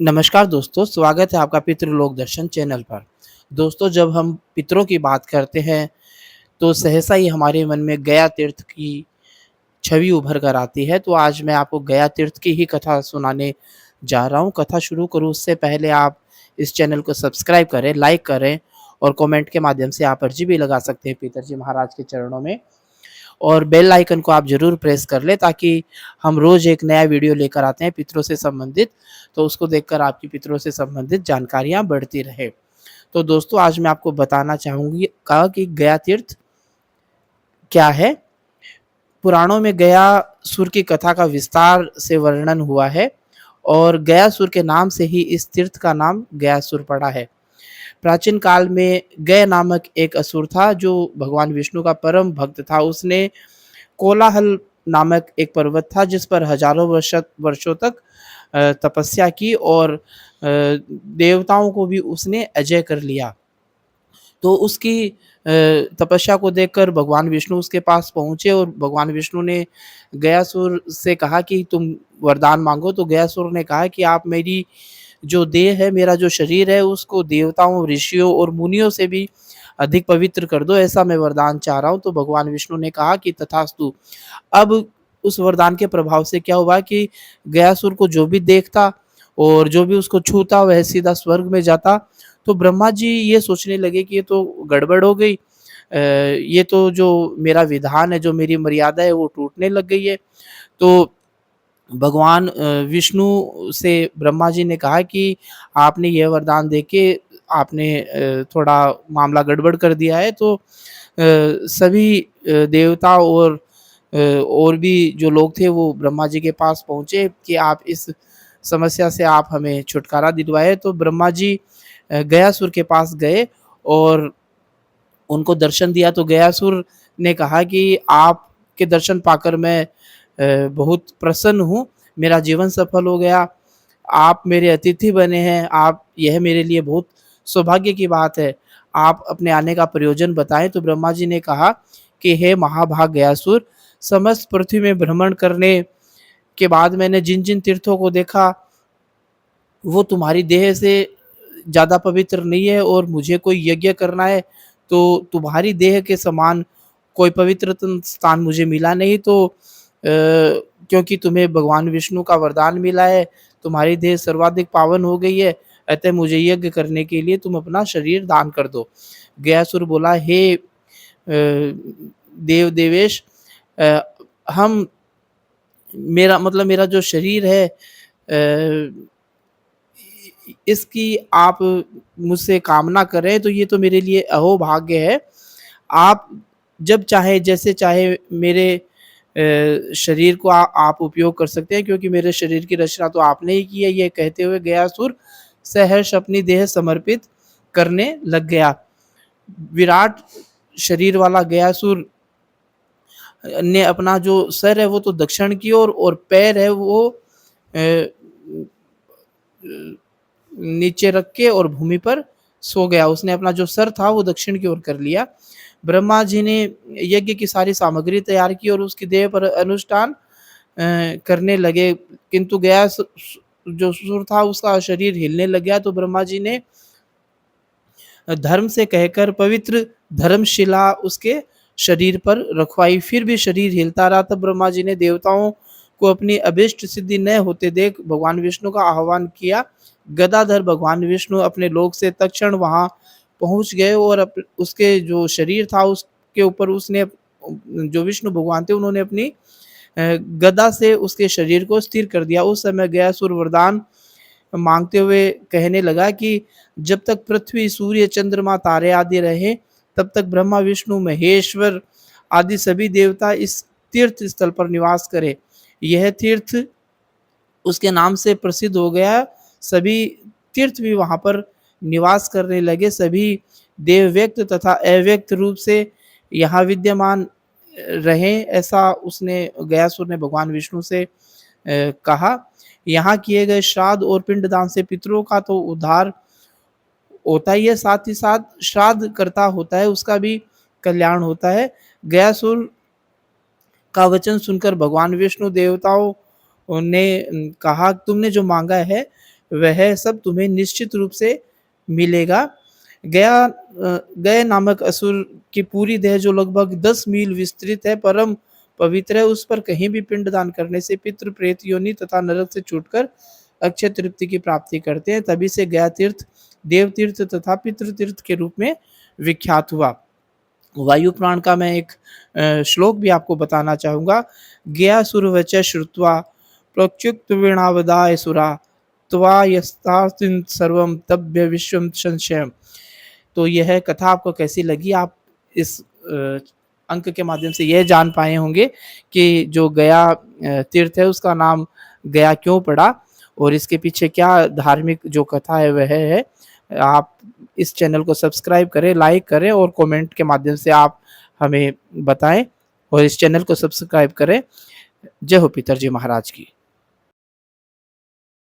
नमस्कार दोस्तों, स्वागत है आपका पितृलोक दर्शन चैनल पर। दोस्तों, जब हम पितरों की बात करते हैं, तो सहसा ही हमारे मन में गया तीर्थ की छवि उभर कर आती है। तो आज मैं आपको गया तीर्थ की ही कथा सुनाने जा रहा हूँ। कथा शुरू करूँ उससे पहले आप इस चैनल को सब्सक्राइब करें, लाइक करें और कमेंट के माध्यम से आप अर्जी भी लगा सकते हैं पितर जी महाराज के चरणों में। और बेल आइकन को आप ज़रूर प्रेस कर लें ताकि हम रोज़ एक नया वीडियो लेकर आते हैं पितरों से संबंधित, तो उसको देखकर आपकी पितरों से संबंधित जानकारियाँ बढ़ती रहे। तो दोस्तों, आज मैं आपको बताना चाहूँगी कहा कि गया तीर्थ क्या है? पुराणों में गयासुर की कथा का विस्तार से वर्णन हुआ है और गयासुर के नाम से ही इस तीर्थ का नाम गयासुर पड़ा है। प्राचीन काल में गय नामक एक असुर था जो भगवान विष्णु का परम भक्त था। उसने कोलाहल नामक एक पर्वत था जिस पर हजारों वर्षों तक तपस्या की और देवताओं को भी उसने अजय कर लिया। तो उसकी तपस्या को देखकर भगवान विष्णु उसके पास पहुँचे और भगवान विष्णु ने गयासुर से कहा कि तुम वरदान माँगो। तो गयासुर ने कहा कि आप मेरी जो देह है, मेरा जो शरीर है उसको देवताओं, ऋषियों और मुनियों से भी अधिक पवित्र कर दो, ऐसा मैं वरदान चाह रहा हूँ। तो भगवान विष्णु ने कहा कि तथास्तु। अब उस वरदान के प्रभाव से क्या हुआ कि गयासुर को जो भी देखता और जो भी उसको छूता वह सीधा स्वर्ग में जाता। तो ब्रह्मा जी ये सोचने लगे कि ये तो गड़बड़ हो गई। ये तो जो मेरा विधान है, जो मेरी मर्यादा है वो टूटने लग गई है। तो भगवान विष्णु से ब्रह्मा जी ने कहा कि आपने ये वरदान देके आपने थोड़ा मामला गड़बड़ कर दिया है। तो सभी देवता और भी जो लोग थे वो ब्रह्मा जी के पास पहुँचे कि आप इस समस्या से आप हमें छुटकारा दिलवाएँ। तो ब्रह्मा जी गयासुर के पास गए और उनको दर्शन दिया। तो गयासुर ने कहा कि आपके दर्शन पाकर मैं बहुत प्रसन्न हूँ, मेरा जीवन सफल हो गया, आप मेरे अतिथि बने हैं, आप यह मेरे लिए बहुत सौभाग्य की बात है, आप अपने आने का प्रयोजन बताएँ। तो ब्रह्मा जी ने कहा कि हे महाभाग गयासुर, समस्त पृथ्वी में भ्रमण करने के बाद मैंने जिन-जिन तीर्थों को देखा, वो तुम्हारी देह से ज़्यादा पवित्र नहीं है और मुझे कोई यज्ञ करना है, तो तुम्हारी देह के समान कोई पवित्रतम स्थान मुझे मिला नहीं। तो क्योंकि तुम्हें भगवान विष्णु का वरदान मिला है, तुम्हारी देह सर्वाधिक पावन हो गई है, अतः मुझे यज्ञ करने के लिए तुम अपना शरीर दान कर दो। गयासुर बोला, हे देवेश, अ, हम मेरा जो शरीर है, इसकी आप मुझसे कामना करें तो ये तो मेरे लिए अहोभाग्य है। आप जब चाहे, जैसे चाहे मेरे शरीर को आप उपयोग कर सकते हैं क्योंकि मेरे शरीर की रचना तो आपने ही की है। ये कहते हुए गयासुर सहर्ष अपनी देह समर्पित करने लग गया। विराट शरीर वाला गयासुर ने अपना जो सर है वो तो दक्षिण की ओर और पैर है वो अ, नीचे रख के और भूमि पर सो गया। उसने अपना जो सर था वो दक्षिण की ओर कर लिया। ब्रह्मा जी ने यज्ञ की सारी सामग्री तैयार की और उसकी देह पर अनुष्ठान करने लगे, किंतु गया जो सुर था उसका शरीर हिलने लग गया। तो ब्रह्मा जी ने धर्म से कहकर पवित्र धर्मशिला उसके शरीर पर रखवाई, फिर भी शरीर हिलता रहा। तब ब्रह्मा जी ने देवताओं को अपनी अभिष्ट सिद्धि न होते देख भगवान विष्णु का आह्वान किया। गदाधर भगवान विष्णु अपने लोक से तत्क्षण वहाँ पहुँच गए और उसके जो शरीर था उसके ऊपर उसने जो विष्णु भगवान थे उन्होंने अपनी गदा से उसके शरीर को स्थिर कर दिया। उस समय गयासुर वरदान माँगते हुए कहने लगा कि जब तक पृथ्वी, सूर्य, चंद्रमा, तारे आदि रहे, तब तक ब्रह्मा, विष्णु, महेश्वर आदि सभी देवता इस तीर्थ स्थल पर निवास करें। यह तीर्थ उसके नाम से प्रसिद्ध हो गया। सभी तीर्थ भी वहाँ पर निवास करने लगे। सभी देव व्यक्त तथा अव्यक्त रूप से यहाँ विद्यमान रहें, ऐसा उसने गयासुर ने भगवान विष्णु से कहा। यहाँ किए गए श्राद्ध और पिंडदान से पितरों का तो उद्धार होता ही है, साथ ही साथ श्राद्ध करता होता है उसका भी कल्याण होता है। गयासुर का वचन सुनकर भगवान विष्णु देवताओं ने कहा तुमने जो माँगा है वह सब तुम्हें निश्चित रूप से मिलेगा। गय नामक असुर की पूरी देह जो लगभग 10 मील विस्तृत है, परम पवित्र है, उस पर कहीं भी पिंडदान करने से पितृ प्रेत योनि तथा नरक से छूटकर अक्षय तृप्ति की प्राप्ति करते हैं। तभी से गया तीर्थ देव तीर्थ तथा पितृ तीर्थ के रूप में विख्यात हुआ। वायु पुराण का मैं एक श्लोक भी आपको बताना चाहूँगा। गया सुरवच श्रुत्वा प्रत्युक्त वीणावदाय सुरा त्वा यस्तास्तिं सर्वं तभ्य विश्वम संशयम्। तो यह कथा आपको कैसी लगी? आप इस अंक के माध्यम से यह जान पाए होंगे कि जो गया तीर्थ है उसका नाम गया क्यों पड़ा और इसके पीछे क्या धार्मिक जो कथा है वह है। आप इस चैनल को सब्सक्राइब करें, लाइक करें और कमेंट के माध्यम से आप हमें बताएं और इस चैनल को सब्सक्राइब करें। जय हो पितरजी महाराज की।